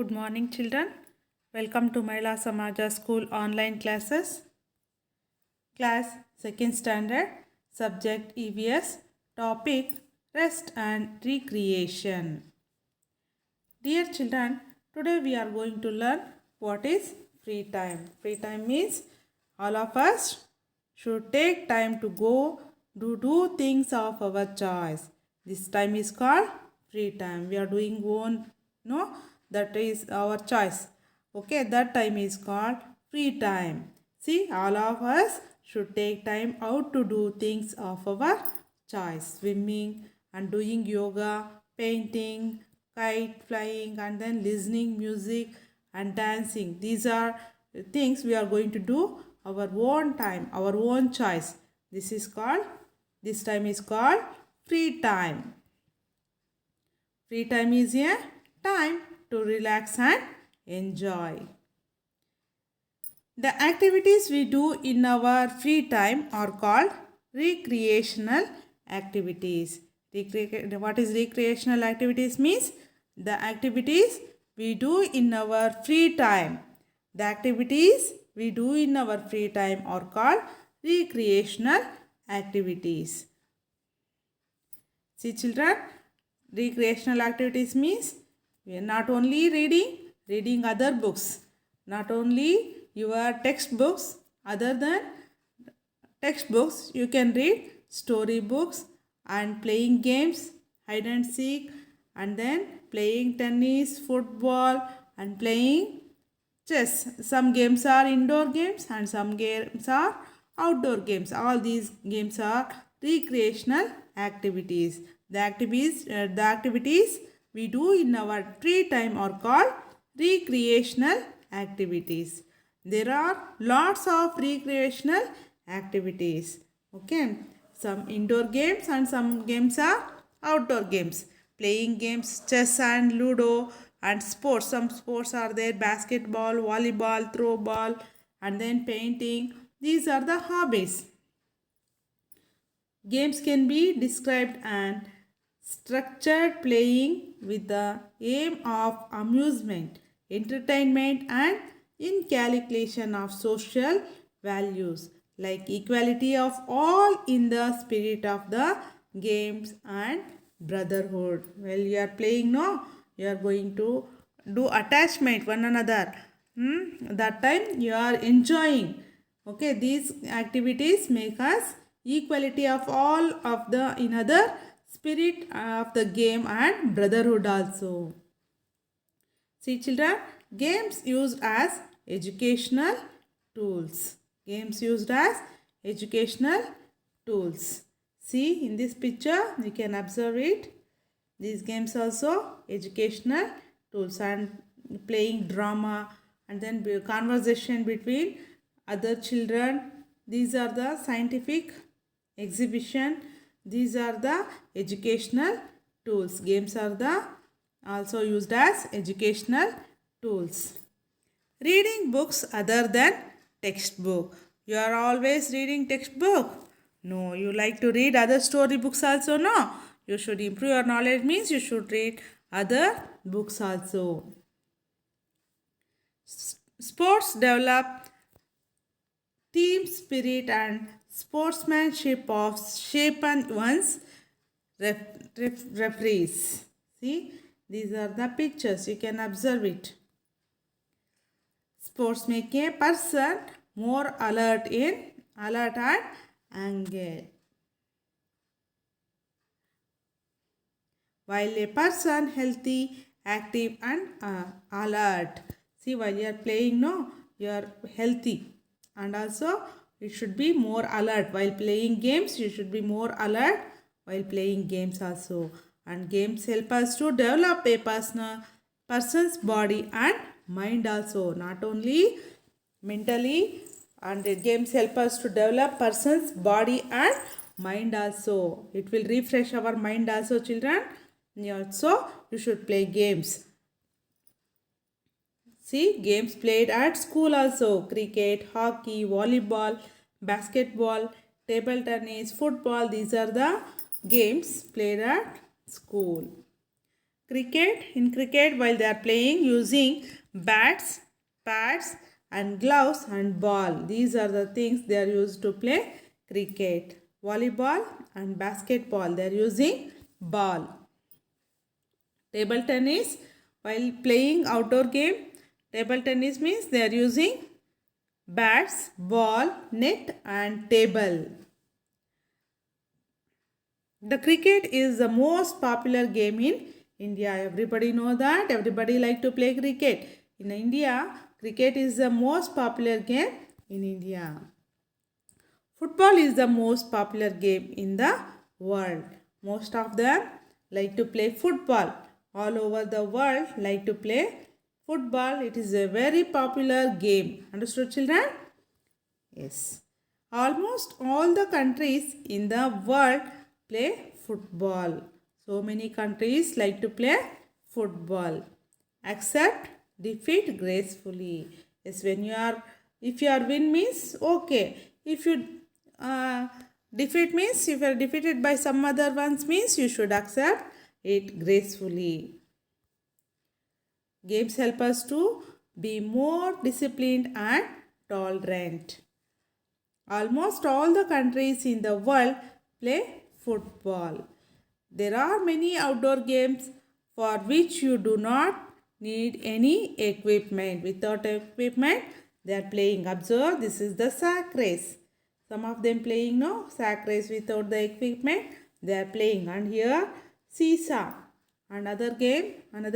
Good morning, children. Welcome to Mahila Samaja School online classes. Class 2nd Standard, Subject EVS, Topic Rest and Recreation. Dear children, today we are going to learn what is free time. Free time means all of us should take time to go do things of our choice. This time is called free time. We are doing one, no, that is our choice. Okay, that time is called free time. See, all of us should take time out to do things of our choice. Swimming and doing yoga, painting, kite flying, and then listening music and dancing. These are things we are going to do our own time, our own choice. This time is called free time. Free time is a time to relax and enjoy. The activities we do in our free time are called recreational activities. What is recreational activities means? The activities we do in our free time. The activities we do in our free time are called recreational activities. See children, recreational activities means we are not only reading other books, not only your textbooks, other than textbooks, you can read storybooks and playing games, hide and seek, and then playing tennis, football, and playing chess. Some games are indoor games and some games are outdoor games. All these games are recreational activities. The activities we do in our free time are called recreational activities. There are lots of recreational activities. Okay, some indoor games and some games are outdoor games. Playing games, chess and ludo, and sports. Some sports are there: basketball, volleyball, throw ball, and then painting. These are the hobbies. Games can be described as structured playing with the aim of amusement, entertainment, and inculcation of social values like equality of all in the spirit of the games and brotherhood. Well, you are playing, no, you are going to do attachment one another. That time you are enjoying. Okay, these activities make us equality of all of the another spirit of the game and brotherhood also. See children, games used as educational tools. Games used as educational tools. See in this picture, you can observe it. These games also educational tools, and playing drama and then conversation between other children. These are the scientific exhibition. These are the educational tools. Games are the also used as educational tools. Reading books other than textbook. You are always reading textbook. No, you like to read other story books also. No, you should improve your knowledge means you should read other books also. Sports develop team spirit and sportsmanship of shapen one's referees. See, these are the pictures. You can observe it. Sports make a person more alert and anger. While a person healthy, active and alert. See, while you are playing, no, you are healthy, and also you should be more alert. While playing games, you should be more alert while playing games also. And games help us to develop a person's body and mind also. Not only mentally, and the games help us to develop person's body and mind also. It will refresh our mind also, children. Also, you should play games. See, games played at school also. Cricket, hockey, volleyball, basketball, table tennis, football. These are the games played at school. In cricket, while they are playing using bats, pads, and gloves and ball. These are the things they are used to play cricket. Volleyball and basketball, they are using ball. Table tennis, while playing outdoor game, table tennis means they are using bats, ball, net and table. The cricket is the most popular game in India. Everybody know that. Everybody like to play cricket. In India, cricket is the most popular game in India. Football is the most popular game in the world. Most of them like to play football. All over the world like to play football. It is a very popular game. Understood, children? Yes. Almost all the countries in the world play football. So many countries like to play football. Accept defeat gracefully. Yes, if you are win means okay. If you defeat means if you are defeated by some other ones means you should accept it gracefully. Games help us to be more disciplined and tolerant. Almost all the countries in the world play football. There are many outdoor games for which you do not need any equipment. Without equipment, they are playing. Observe, this is the sack race. Some of them playing no sack race without the equipment. They are playing. And here, seesaw. Another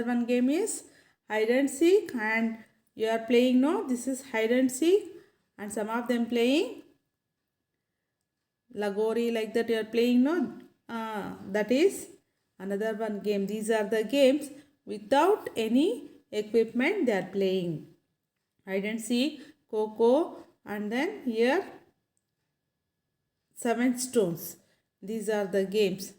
one game is hide and seek. And you are playing no. This is hide and seek. And some of them playing Lagori, like that you are playing no. That is another one game. These are the games without any equipment they are playing. Hide and seek, Coco, and then here 7 stones. These are the games.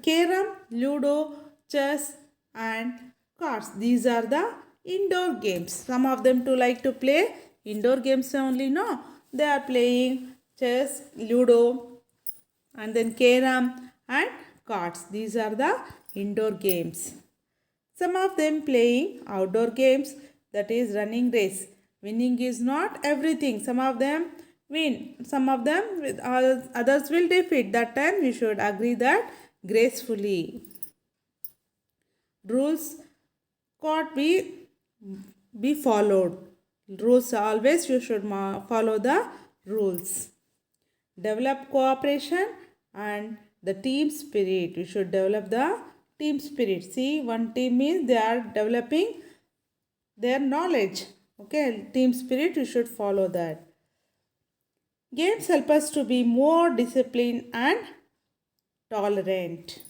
Carom, Ludo, chess and cards. These are the indoor games. Some of them too like to play indoor games only. No, they are playing chess, Ludo and then carom and cards. These are the indoor games. Some of them playing outdoor games, that is running race. Winning is not everything. Some of them win. Some of them others will defeat. That time you should agree that gracefully. Rules could be followed. Rules always you should follow the rules. Develop cooperation and the team spirit. You should develop the team spirit. See, one team means they are developing their knowledge. Okay, team spirit, you should follow that. Games help us to be more disciplined and tolerant.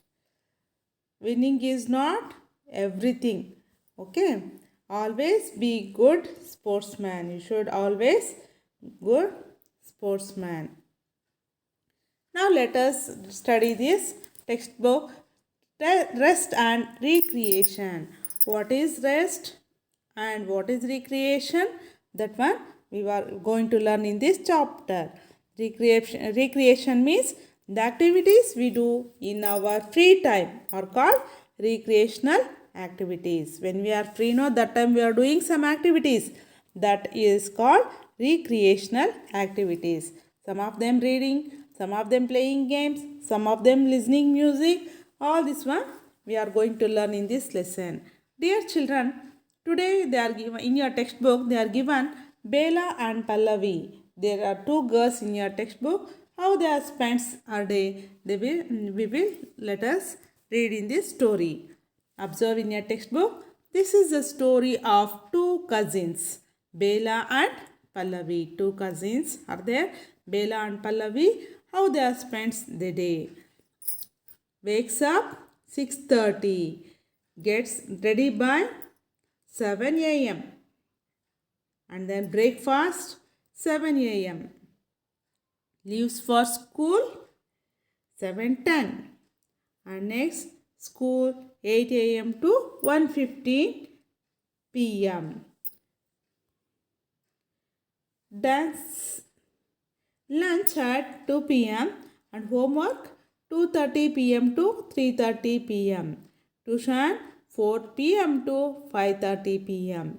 Winning is not everything. Okay, always be good sportsman. You should always good sportsman. Now let us study this textbook, rest and recreation. What is rest and what is recreation? That one we are going to learn in this chapter. Recreation means the activities we do in our free time are called recreational activities. When we are free, no, that time we are doing some activities. That is called recreational activities. Some of them reading, some of them playing games, some of them listening music. All this one we are going to learn in this lesson. Dear children, today they are given in your textbook, they are given Bela and Pallavi. There are two girls in your textbook. How they are spent a day, we will let us read in this story. Observe in your textbook. This is the story of two cousins, Bela and Pallavi. Two cousins are there, Bela and Pallavi. How they are spent the day. Wakes up 6:30. Gets ready by 7 a.m. and then breakfast 7 a.m. Leaves for school 7:10 and next school 8 a.m. to 1:15 p.m. Dance lunch at 2 p.m. and homework 2:30 p.m. to 3:30 p.m. Tuition 4 p.m. to 5:30 p.m.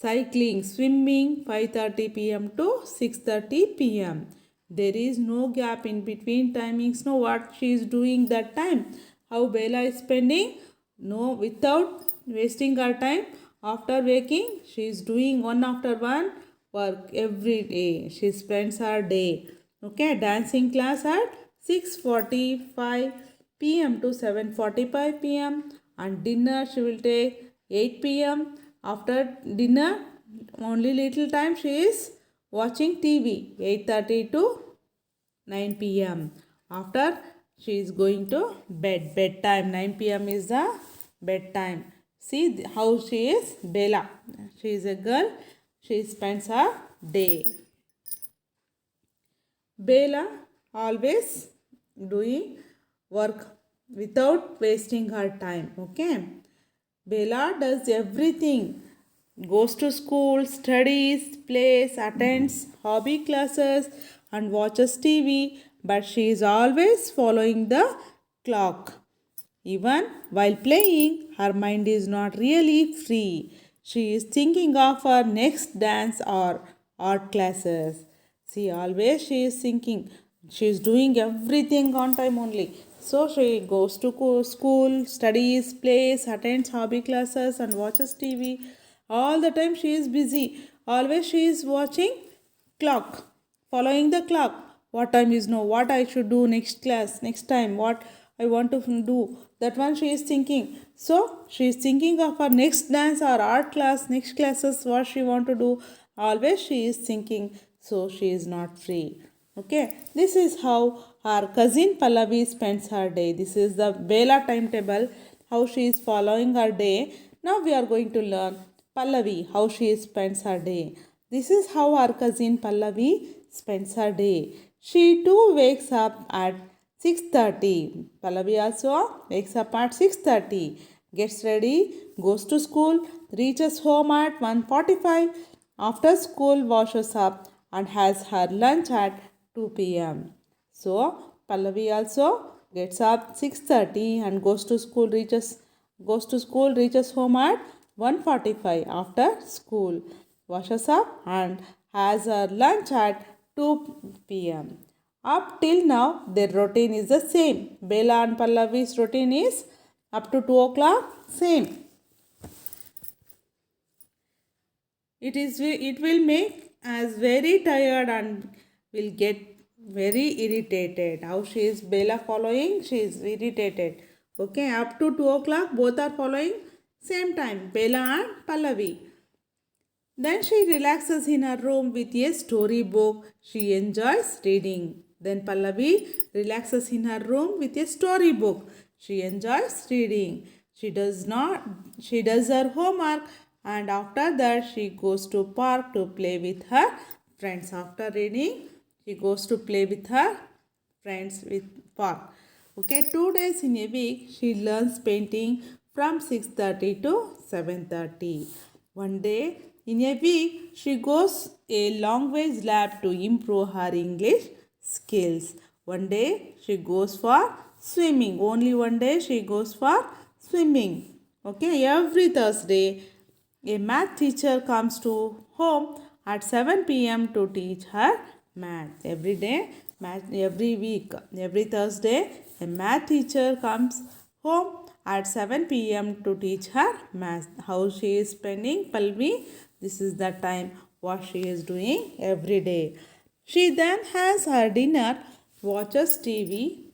Cycling, swimming 5:30 p.m. to 6:30 p.m. There is no gap in between timings. No, what she is doing that time. How Bella is spending? No, without wasting her time. After waking, she is doing one after one work every day. She spends her day. Okay, dancing class at 6:45 p.m. to 7:45 p.m. and dinner she will take 8 p.m. After dinner, only little time she is watching TV 8:30 to 9 p.m. After she is going to bedtime. 9 p.m. is the bedtime. See how she is Bella. She is a girl. She spends her day. Bella always doing work without wasting her time. Okay. Bella does everything. Goes to school, studies, plays, attends hobby classes, and watches TV, but she is always following the clock. Even while playing, her mind is not really free. She is thinking of her next dance or art classes. See, always she is thinking. She is doing everything on time only. So she goes to school, studies, plays, attends hobby classes, and watches TV. All the time she is busy. Always she is watching clock, following the clock. What time is no? What I should do next class, next time? What I want to do? That one she is thinking. So she is thinking of her next dance or art class, next classes. What she want to do? Always she is thinking. So she is not free. Okay, this is how our cousin Pallavi spends her day. This is the Bella timetable, how she is following her day. Now we are going to learn Pallavi, how she spends her day. This is how our cousin Pallavi spends her day. She too wakes up at 6:30. Pallavi also wakes up at 6:30. Gets ready, goes to school, reaches home at 1:45. After school, washes up and has her lunch at 2 p.m. So Pallavi also gets up 6:30 and goes to school, reaches home at 1:45 after school, washes up and has her lunch at 2 p.m. Up till now, their routine is the same. Bella and Pallavi's routine is up to 2 o'clock, same. It will make us very tired and will get very irritated. How she is Bella following? She is irritated. Okay, up to 2 o'clock, both are following same time, Bella and Pallavi. Then she relaxes in her room with a storybook. She enjoys reading. Then Pallavi relaxes in her room with a storybook. She enjoys reading. She does her homework and after that she goes to park to play with her friends. After reading, she goes to play with her friends with park. Okay, 2 days in a week she learns painting from 6:30 to 7:30. One day in a week she goes a language lab to improve her English skills. One day she goes for swimming. Only one day she goes for swimming. Okay, every Thursday a math teacher comes to home at 7 p.m. to teach her math. Every day, every week, every Thursday, a math teacher comes home at 7 p.m. to teach her math. How she is spending Pallavi? This is the time what she is doing every day. She then has her dinner, watches TV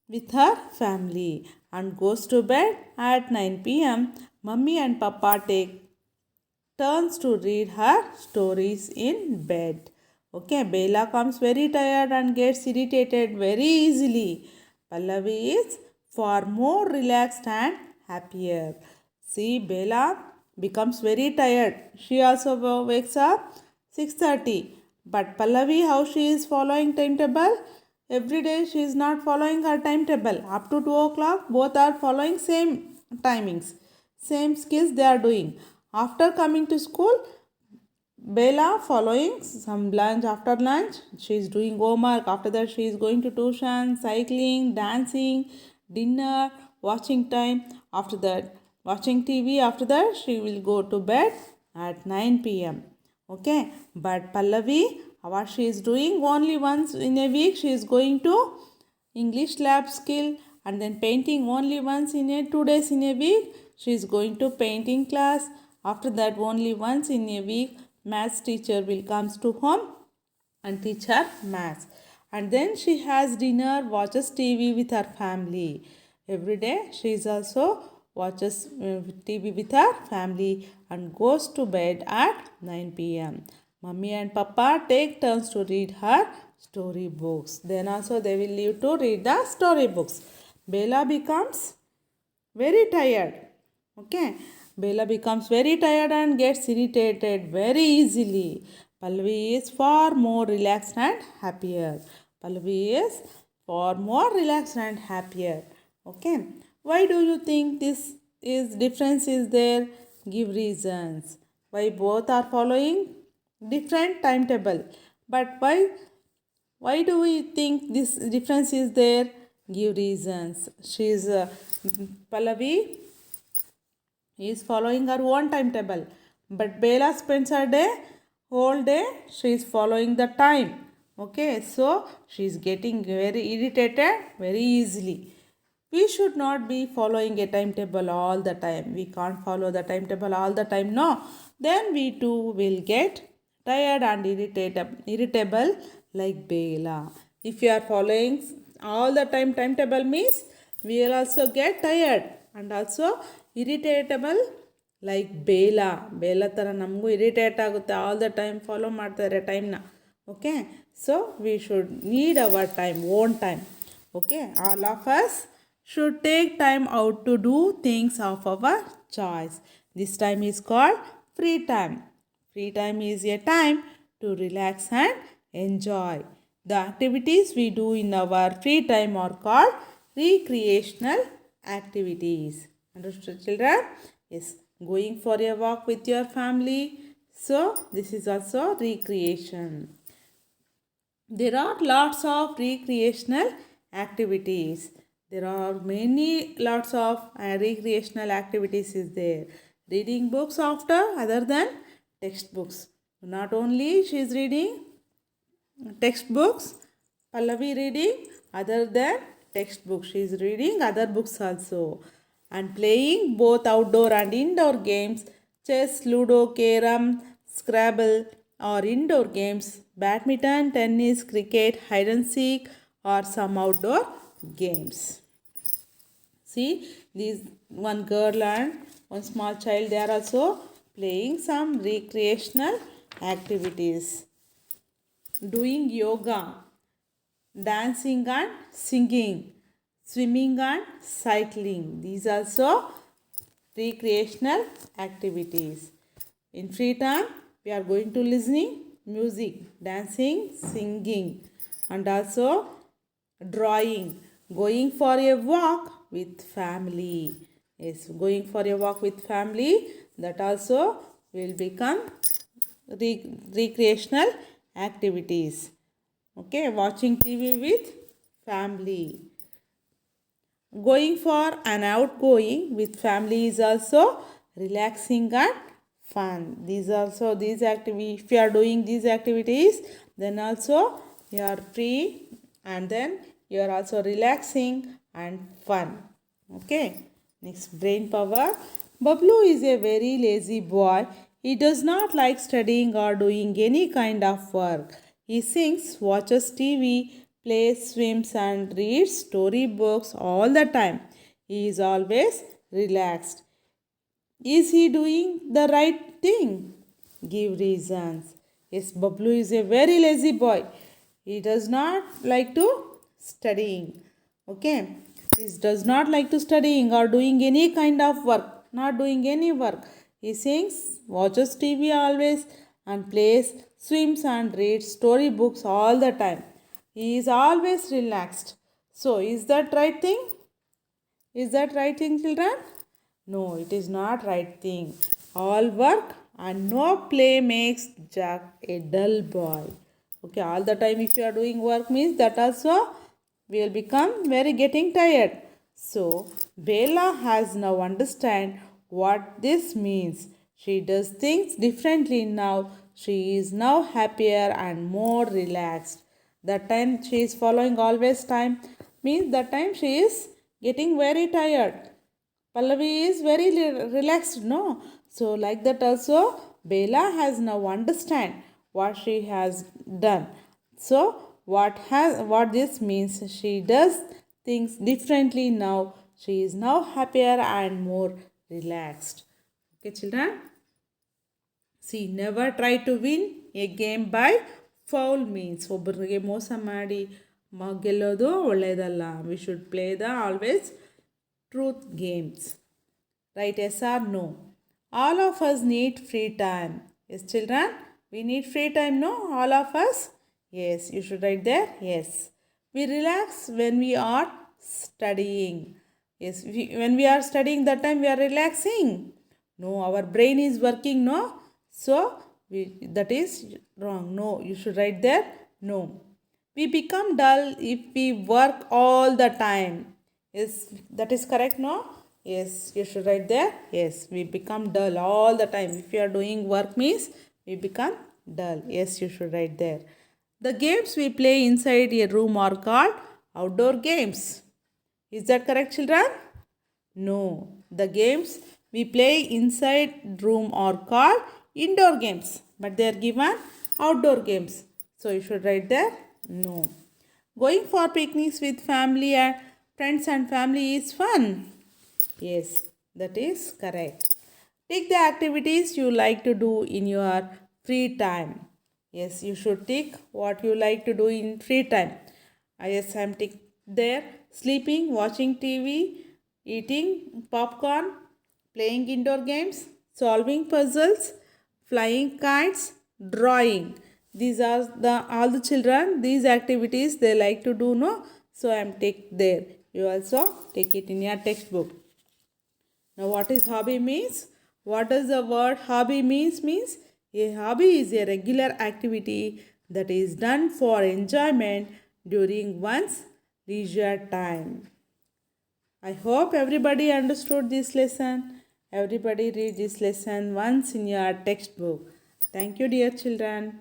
with her family and goes to bed at 9 p.m. Mummy and Papa take turns to read her stories in bed. Okay, Bella comes very tired and gets irritated very easily. Pallavi is far more relaxed and happier. See, Bella becomes very tired. She also wakes up 6:30. But Pallavi, how she is following timetable? Every day she is not following her timetable. Up to 2 o'clock, both are following same timings, same skills they are doing. After coming to school, Bella following some lunch. After lunch, she is doing homework. After that, she is going to tuition, cycling, dancing, dinner, watching time. After that, watching TV. After that, she will go to bed at 9 p.m. Okay, but Pallavi, what she is doing only once in a week, she is going to English lab skill, and then painting only once in a 2 days in a week. She is going to painting class. After that, only once in a week, maths teacher will comes to home and teach her maths. And then she has dinner, watches TV with her family. Every day she is also watches TV with her family and goes to bed at 9 p.m. Mummy and Papa take turns to read her storybooks. Then also they will leave to read the storybooks. Bella becomes very tired. Okay. Bella becomes very tired and gets irritated very easily. Pallavi is far more relaxed and happier. Pallavi is far more relaxed and happier. Okay. Why do you think this is difference is there? Give reasons. Why both are following different timetable. But why do we think this difference is there? Give reasons. She is Pallavi is following her own timetable, but Bella spends her day whole day. She is following the time. Okay, so she is getting very irritated very easily. We should not be following a timetable all the time. We can't follow the timetable all the time. No, then we too will get tired and irritable like Bella. If you are following all the time timetable means we will also get tired and also irritable like Bella. Bella ಥರ ನಮಗೂ irritate ಆಗುತ್ತೆ all the time follow ಮಾಡ್ತಾರೆ ಟೈಮ್ನ. Okay, so we should need our time, own time. Okay, all of us should take time out to do things of our choice. This time is called free time. Free time is a time to relax and enjoy. The activities we do in our free time are called recreational activities. Understood, children? Yes, going for a walk with your family. So, this is also recreation. There are lots of recreational activities. There are many lots of recreational activities is there. Reading books after other than textbooks. Not only she is reading textbooks, Pallavi reading other than textbooks. She is reading other books also. And playing both outdoor and indoor games, chess, ludo, carom, scrabble, or indoor games, badminton, tennis, cricket, hide and seek, or some outdoor games. See, these one girl and one small child, they are also playing some recreational activities, doing yoga, dancing and singing, swimming and cycling. These also recreational activities. In free time, we are going to listening music, dancing, singing, and also drawing, going for a walk with family. Yes, going for a walk with family, that also will become recreational activities. Okay, watching TV with family. Going for an outgoing with family is also relaxing and fun. These activities, if you are doing these activities, then also you are free and then you are also relaxing and fun. Okay, next, brain power. Bablu is a very lazy boy. He does not like studying or doing any kind of work. He sings, watches TV, plays, swims, and reads storybooks all the time. He is always relaxed. Is he doing the right thing? Give reasons. Yes, Bablu is a very lazy boy. He does not like to studying. Okay, he does not like to studying or doing any kind of work, not doing any work. He sings, watches TV always, and plays, swims, and reads storybooks all the time. He is always relaxed. So, is that right thing? Is that right thing, children? No, it is not right thing. All work and no play makes Jack a dull boy. Okay, all the time if you are doing work means that also will become very getting tired. So Bella has now understand what this means. She does things differently now. She is now happier and more relaxed. That time she is following always time means that time she is getting very tired. Pallavi is very relaxed, no? So, like that also, Bella has now understand what she has done. So, what this means? She does things differently now. She is now happier and more relaxed. Okay, children. See, never try to win a game by foul means. ಒಬ್ಬರಿಗೆ ಮೋಸ ಮಾಡಿ ಗೆಲ್ಲೋದು ಒಳ್ಳೆಯದಲ್ಲ. We should play the always truth games. Right, yes or no? All of us need free time. Yes, children? We need free time, no? All of us? Yes, you should write there. Yes. We relax when we are studying. Yes, when we are studying, that time we are relaxing. No, our brain is working, no? So, that is wrong. No, you should write there. No. We become dull if we work all the time. Yes, that is correct, no? Yes, you should write there. Yes, we become dull all the time. If you are doing work means we become dull. Yes, you should write there. The games we play inside a room are called outdoor games. Is that correct, children? No. The games we play inside room are called indoor games, but they are given outdoor games. So you should write there. No. Going for picnics with family and friends and family is fun. Yes, that is correct. Take the activities you like to do in your free time. Yes, you should take what you like to do in free time. Yes, I am there. Sleeping, watching TV, eating popcorn, playing indoor games, solving puzzles, flying kites, drawing. These are all the children. These activities they like to do, no? So I am take there. You also take it in your textbook. Now, what is hobby means? What does the word hobby means? Means a hobby is a regular activity that is done for enjoyment during one's leisure time. I hope everybody understood this lesson. Everybody read this lesson once in your textbook. Thank you, dear children.